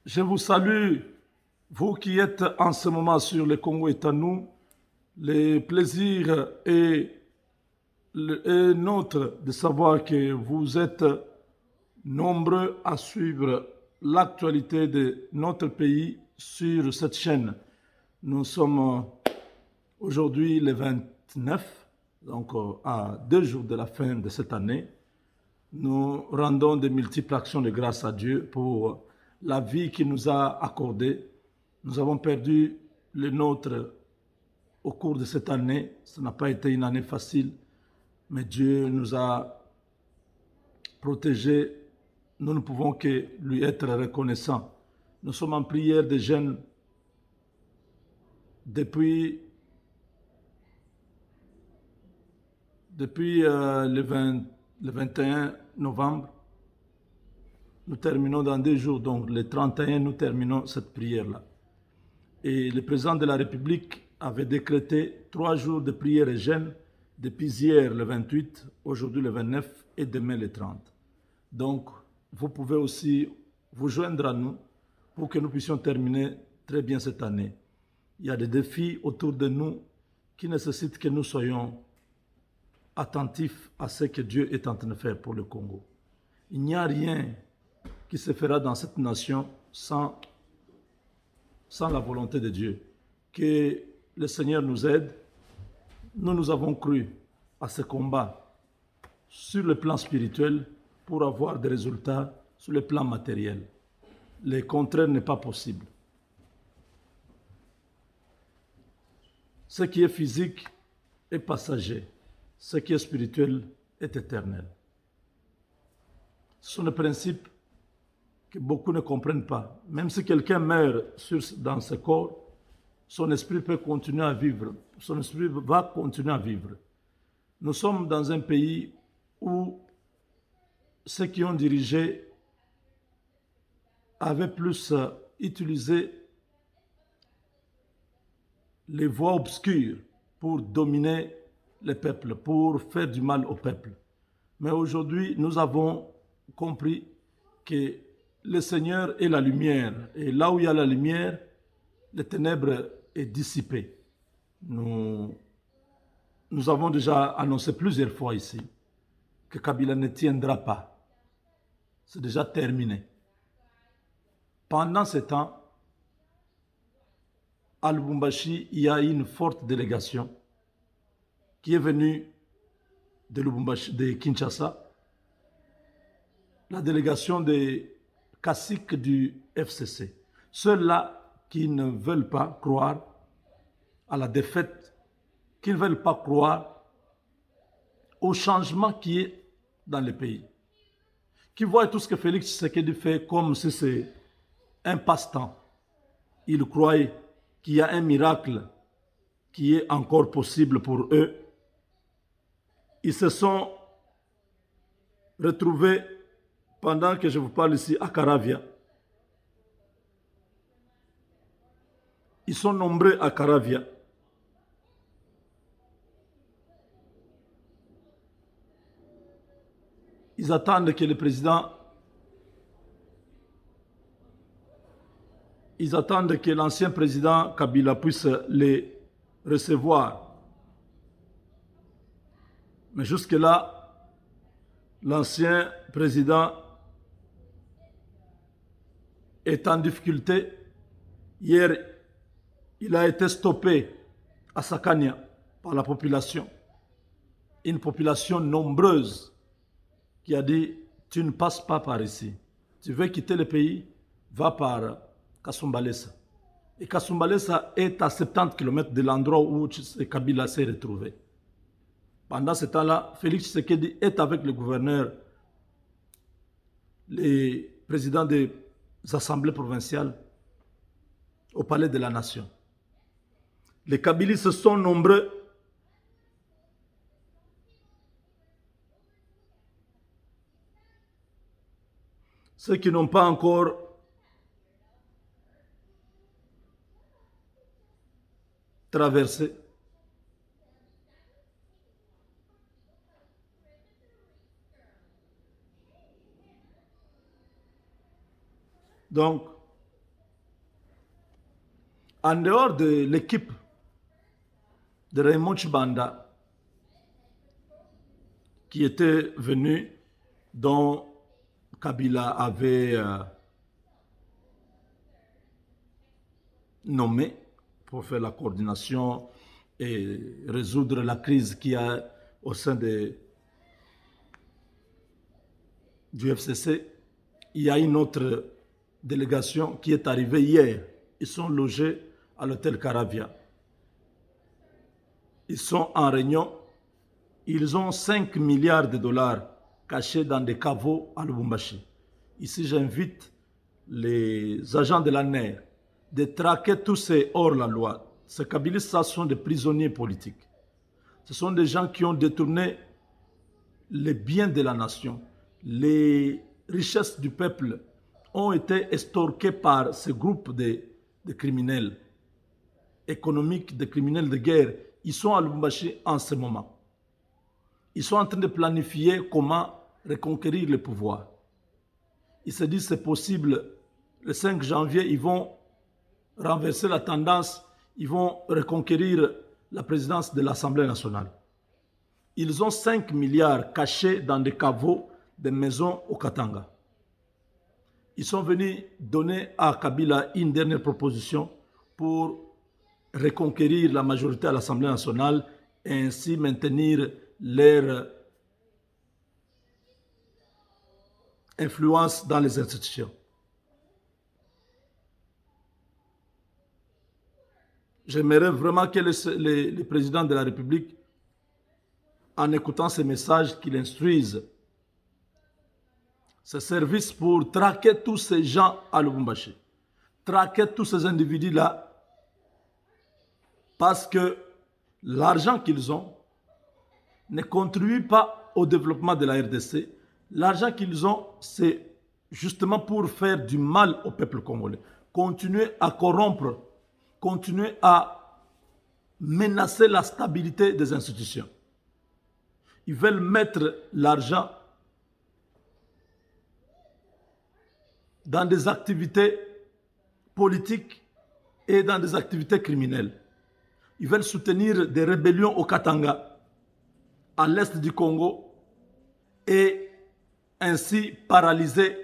Je vous salue, vous qui êtes en ce moment sur le Congo est à nous. Le plaisir est nôtre de savoir que vous êtes nombreux à suivre l'actualité de notre pays sur cette chaîne. Nous sommes aujourd'hui le 29, donc à 2 jours de la fin de cette année. Nous rendons de multiples actions de grâce à Dieu pour la vie qu'il nous a accordée. Nous avons perdu le nôtre au cours de cette année. Ce n'a pas été une année facile, mais Dieu nous a protégés. Nous ne pouvons que lui être reconnaissants. Nous sommes en prière de jeûne depuis le 21 novembre. Nous terminons dans 2 jours, donc le 31, nous terminons cette prière-là. Et le président de la République avait décrété 3 jours de prière et jeûne depuis hier le 28, aujourd'hui le 29 et demain le 30. Donc, vous pouvez aussi vous joindre à nous pour que nous puissions terminer très bien cette année. Il y a des défis autour de nous qui nécessitent que nous soyons attentifs à ce que Dieu est en train de faire pour le Congo. Il n'y a rien qui se fera dans cette nation sans la volonté de Dieu. Que le Seigneur nous aide. Nous avons cru à ce combat sur le plan spirituel pour avoir des résultats sur le plan matériel. Le contraire n'est pas possible. Ce qui est physique est passager. Ce qui est spirituel est éternel. Ce sont des principes que beaucoup ne comprennent pas. Même si quelqu'un meurt dans ce corps, son esprit peut continuer à vivre. Son esprit va continuer à vivre. Nous sommes dans un pays où ceux qui ont dirigé avaient plus utilisé les voies obscures pour dominer le peuple, pour faire du mal au peuple. Mais aujourd'hui, nous avons compris que le Seigneur est la lumière. Et là où il y a la lumière, les ténèbres est dissipé. Nous avons déjà annoncé plusieurs fois ici que Kabila ne tiendra pas. C'est déjà terminé. Pendant ce temps, à Lubumbashi, il y a une forte délégation qui est venue de Kinshasa, la délégation des caciques du FCC. Ceux-là qui ne veulent pas croire à la défaite, qui ne veulent pas croire au changement qui est dans le pays, qui voient tout ce que Félix Tshisekedi fait comme si c'est un passe-temps. Ils croient qu'il y a un miracle qui est encore possible pour eux. Ils se sont retrouvés, pendant que je vous parle ici, à Caravia. Ils sont nombreux à Caravia. Ils attendent que le président, ils attendent que l'ancien président Kabila puisse les recevoir. Mais jusque-là, l'ancien président est en difficulté. Hier, il a été stoppé à Sakania par la population. Une population nombreuse qui a dit « Tu ne passes pas par ici. Tu veux quitter le pays, va par Kasumbalesa. » Et Kasumbalesa est à 70 km de l'endroit où Kabila s'est retrouvé. Pendant ce temps-là, Félix Tshisekedi est avec le gouverneur, les présidents des assemblées provinciales au palais de la nation. Les Kabilistes sont nombreux. Ceux qui n'ont pas encore traversé. Donc, En dehors de l'équipe de Raymond Tchibanda qui était venue, dont Kabila avait nommé pour faire la coordination et résoudre la crise qu'il y a au sein du FCC, il y a une autre délégation qui est arrivée hier. Ils sont logés à l'hôtel Caravia. Ils sont en réunion. Ils ont 5 milliards de dollars cachés dans des caveaux à Lubumbashi. Ici, j'invite les agents de la NER de traquer tous ces hors-la-loi. Ces Kabylistes, ça sont des prisonniers politiques. Ce sont des gens qui ont détourné les biens de la nation. Les richesses du peuple ont été estorquées par ce groupe de criminels économiques, de criminels de guerre. Ils sont à Lubumbashi en ce moment. Ils sont en train de planifier comment reconquérir le pouvoir. Ils se disent que c'est possible. Le 5 janvier, ils vont renverser la tendance. Ils vont reconquérir la présidence de l'Assemblée nationale. Ils ont 5 milliards cachés dans des caveaux des maisons au Katanga. Ils sont venus donner à Kabila une dernière proposition pour reconquérir la majorité à l'Assemblée nationale et ainsi maintenir leur influence dans les institutions. J'aimerais vraiment que le président de la République, en écoutant ces messages, qu'il instruise ce service pour traquer tous ces gens à Lubumbashi, traquer tous ces individus-là, parce que l'argent qu'ils ont ne contribue pas au développement de la RDC. L'argent qu'ils ont, c'est justement pour faire du mal au peuple congolais, continuer à corrompre, continuer à menacer la stabilité des institutions. Ils veulent mettre l'argent dans des activités politiques et dans des activités criminelles. Ils veulent soutenir des rébellions au Katanga, à l'est du Congo, et ainsi paralyser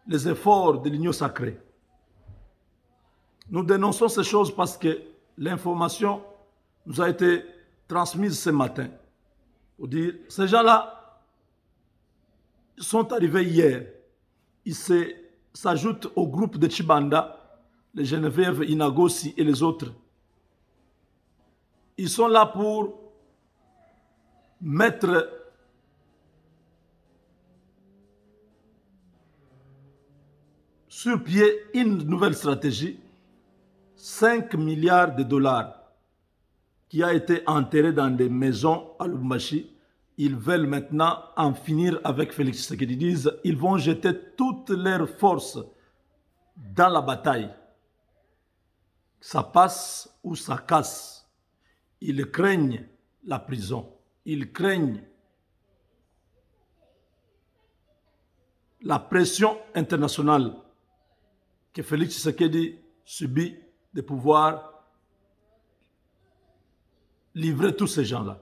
les efforts de l'Union sacrée. Nous dénonçons ces choses parce que l'information nous a été transmise ce matin. Pour dire, ces gens-là sont arrivés hier. Ils s'ajoutent au groupe de Tchibanda, les Geneviève Inagosi et les autres. Ils sont là pour mettre sur pied une nouvelle stratégie, 5 milliards de dollars qui a été enterré dans des maisons à Lubumbashi. Ils veulent maintenant en finir avec Félix Tshisekedi. Ils disent qu'ils vont jeter toutes leurs forces dans la bataille. Ça passe ou ça casse. Ils craignent la prison. Ils craignent la pression internationale que Félix Tshisekedi subit de pouvoir livrer tous ces gens-là.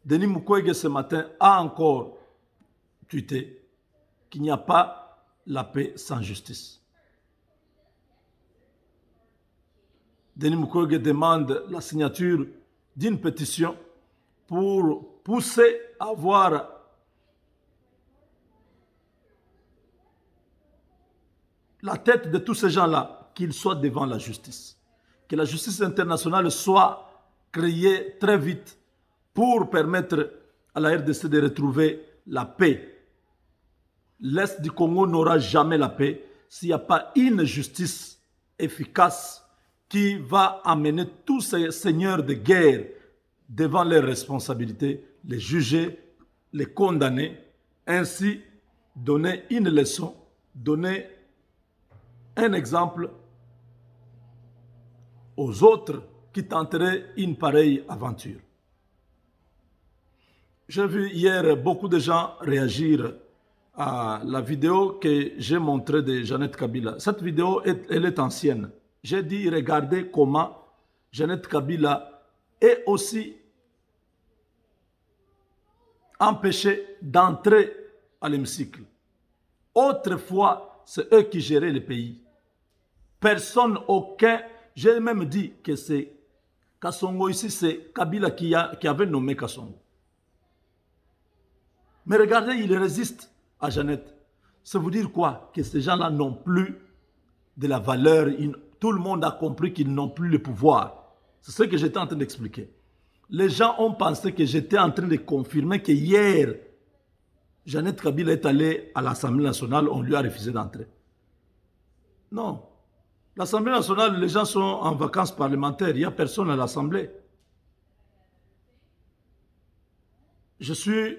Denis Mukwege ce matin a encore tweeté qu'il n'y a pas la paix sans justice. Denis Mukwege demande la signature d'une pétition pour pousser à voir la tête de tous ces gens-là, qu'ils soient devant la justice. Que la justice internationale soit créée très vite pour permettre à la RDC de retrouver la paix. L'Est du Congo n'aura jamais la paix s'il n'y a pas une justice efficace qui va amener tous ces seigneurs de guerre devant leurs responsabilités, les juger, les condamner, ainsi donner une leçon, donner un exemple aux autres qui tenteraient une pareille aventure. J'ai vu hier beaucoup de gens réagir à la vidéo que j'ai montrée de Jeannette Kabila. Cette vidéo, elle est ancienne. J'ai dit, regardez comment Jeannette Kabila est aussi empêchée d'entrer à l'hémicycle. Autrefois, c'est eux qui géraient le pays. Personne, aucun. J'ai même dit que c'est Kassongo ici, c'est Kabila qui avait nommé Kassongo. Mais regardez, il résiste à Jeannette. Ça veut dire quoi? Que ces gens-là n'ont plus de la valeur. Tout le monde a compris qu'ils n'ont plus le pouvoir. C'est ce que j'étais en train d'expliquer. Les gens ont pensé que j'étais en train de confirmer que hier, Jeannette Kabila est allée à l'Assemblée nationale, on lui a refusé d'entrer. Non. L'Assemblée nationale, les gens sont en vacances parlementaires, il n'y a personne à l'Assemblée. Je suis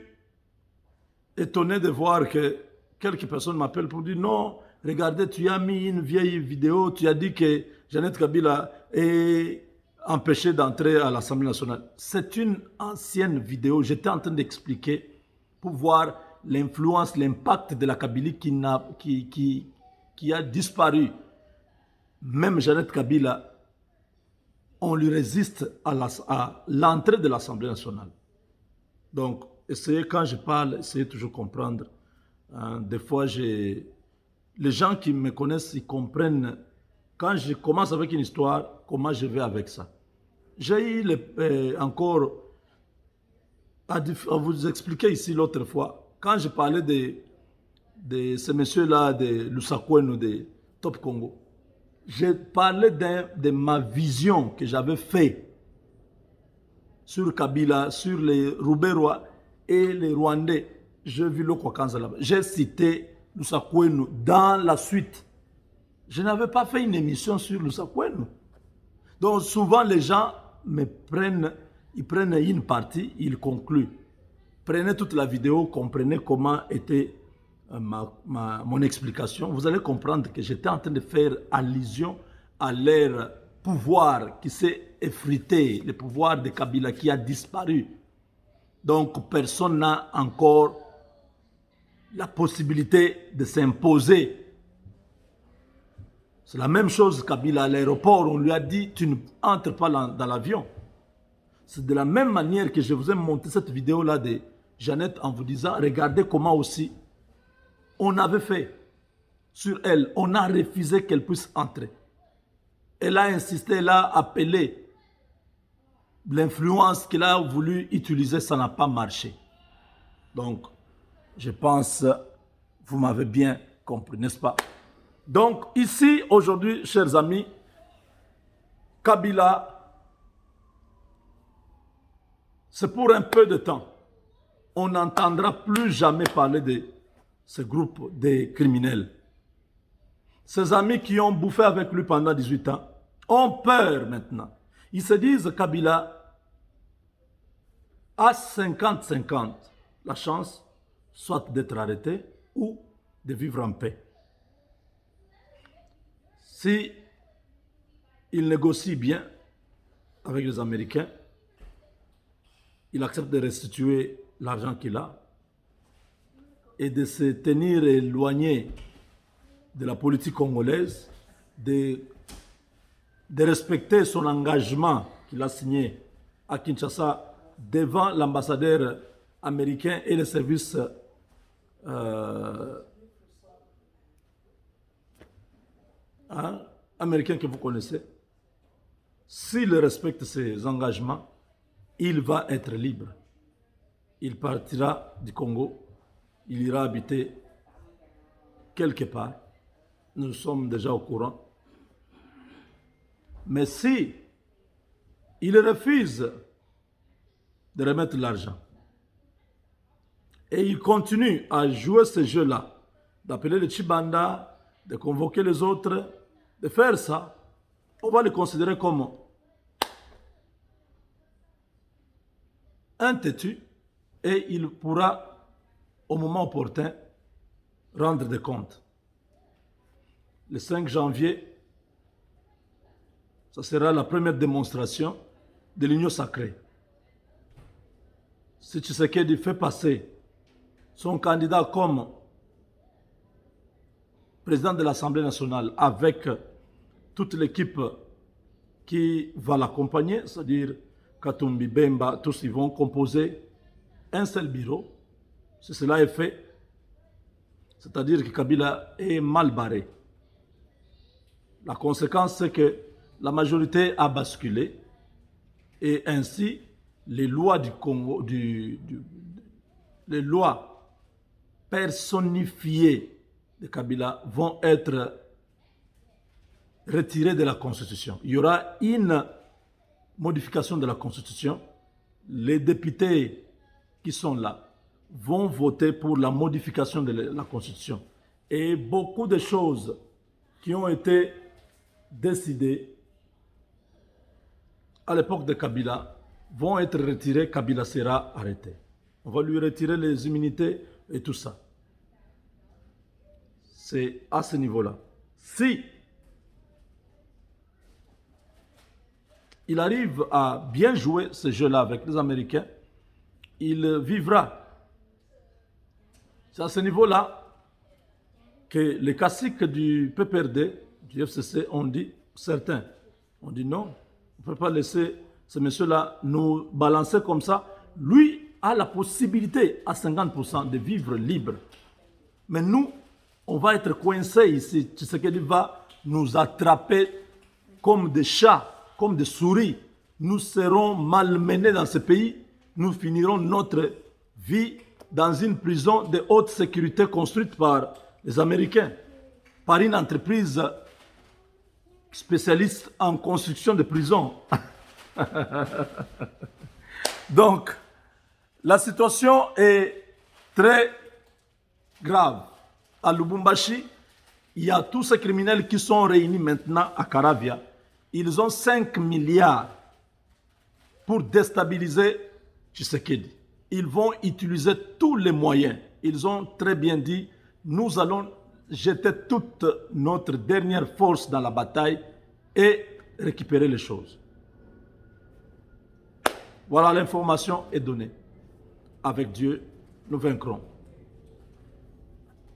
étonné de voir que quelques personnes m'appellent pour dire non, regardez, tu as mis une vieille vidéo, tu as dit que Jeannette Kabila est empêchée d'entrer à l'Assemblée nationale. C'est une ancienne vidéo, j'étais en train d'expliquer pour voir l'influence, l'impact de la Kabylie qui a disparu. Même Jeannette Kabila, on lui résiste à l'entrée de l'Assemblée nationale. Donc, essayez, quand je parle, essayez toujours de comprendre. Des fois, les gens qui me connaissent, ils comprennent, quand je commence avec une histoire, comment je vais avec ça. J'ai eu encore à vous expliquer ici l'autre fois, quand je parlais de ce monsieur-là, de Lusakwenu, de Top Congo, j'ai parlé de ma vision que j'avais faite sur Kabila, sur les Rouberois et les Rwandais. J'ai vu le Kwakanza là-bas. J'ai cité Lusakwenu dans la suite. Je n'avais pas fait une émission sur Lusakwenu. Donc souvent les gens ils prennent une partie, ils concluent. Prenez toute la vidéo, comprenez comment était mon explication. Vous allez comprendre que j'étais en train de faire allusion à leur pouvoir qui s'est effrité, le pouvoir de Kabila qui a disparu. Donc personne n'a encore la possibilité de s'imposer. C'est la même chose Kabila à l'aéroport, on lui a dit tu ne entres pas dans l'avion. C'est de la même manière que je vous ai montré cette vidéo-là de Jeannette en vous disant regardez comment aussi on avait fait sur elle, on a refusé qu'elle puisse entrer. Elle a insisté, elle a appelé. L'influence qu'elle a voulu utiliser, ça n'a pas marché. Donc, je pense, vous m'avez bien compris, n'est-ce pas? Donc, ici, aujourd'hui, chers amis, Kabila, c'est pour un peu de temps. On n'entendra plus jamais parler de ce groupe de criminels. Ses amis qui ont bouffé avec lui pendant 18 ans ont peur maintenant. Ils se disent Kabila a 50-50 la chance soit d'être arrêté ou de vivre en paix. Si il négocie bien avec les Américains, il accepte de restituer l'argent qu'il a et de se tenir éloigné de la politique congolaise, de respecter son engagement qu'il a signé à Kinshasa devant l'ambassadeur américain et les services américains que vous connaissez. S'il respecte ses engagements, il va être libre. Il partira du Congo, il ira habiter quelque part. Nous sommes déjà au courant. Mais si il refuse de remettre l'argent et il continue à jouer ce jeu-là, d'appeler les Chibanda, de convoquer les autres, de faire ça, on va le considérer comme un têtu et il pourra, au moment opportun, rendre des comptes. Le 5 janvier, ça sera la première démonstration de l'union sacrée. Si Tshisekedi fait passer son candidat comme président de l'Assemblée nationale avec toute l'équipe qui va l'accompagner, c'est-à-dire Katumbi, Bemba, tous ils vont composer un seul bureau. Si cela est fait, c'est-à-dire que Kabila est mal barré. La conséquence, c'est que la majorité a basculé et ainsi les lois du Congo, les lois personnifiées de Kabila vont être retirées de la Constitution. Il y aura une modification de la Constitution. Les députés qui sont là vont voter pour la modification de la Constitution. Et beaucoup de choses qui ont été décidées à l'époque de Kabila vont être retirées. Kabila sera arrêté. On va lui retirer les immunités et tout ça. C'est à ce niveau-là. Si il arrive à bien jouer ce jeu-là avec les Américains, il vivra. C'est à ce niveau-là que les caciques du PPRD, du FCC, ont dit, certains, ont dit non, on ne peut pas laisser ce monsieur-là nous balancer comme ça. Lui a la possibilité à 50% de vivre libre. Mais nous, on va être coincés ici. Tshisekedi va nous attraper comme des chats, comme des souris. Nous serons malmenés dans ce pays. Nous finirons notre vie dans une prison de haute sécurité construite par les Américains, par une entreprise spécialiste en construction de prisons. Donc, la situation est très grave. À Lubumbashi, il y a tous ces criminels qui sont réunis maintenant à Karavia. Ils ont 5 milliards pour déstabiliser Tshisekedi. Ils vont utiliser tous les moyens. Ils ont très bien dit, nous allons jeter toute notre dernière force dans la bataille et récupérer les choses. Voilà, l'information est donnée. Avec Dieu, nous vaincrons.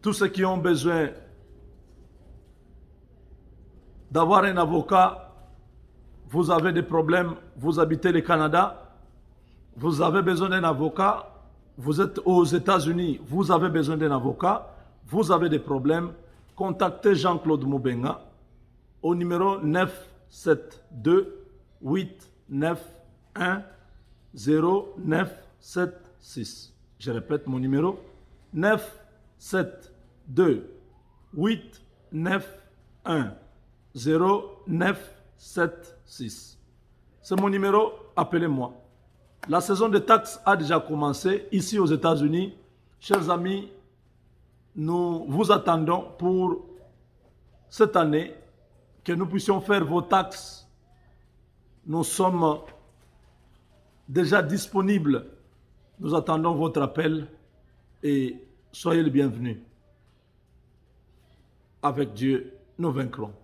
Tous ceux qui ont besoin d'avoir un avocat, vous avez des problèmes, vous habitez le Canada, vous avez besoin d'un avocat, vous êtes aux États-Unis, vous avez besoin d'un avocat, vous avez des problèmes, contactez Jean-Claude Moubenga au numéro 972 891 0976. Je répète mon numéro 972 891 0976. C'est mon numéro, appelez-moi. La saison de taxes a déjà commencé ici aux États-Unis. Chers amis, nous vous attendons pour cette année que nous puissions faire vos taxes. Nous sommes déjà disponibles. Nous attendons votre appel et soyez les bienvenus. Avec Dieu, nous vaincrons.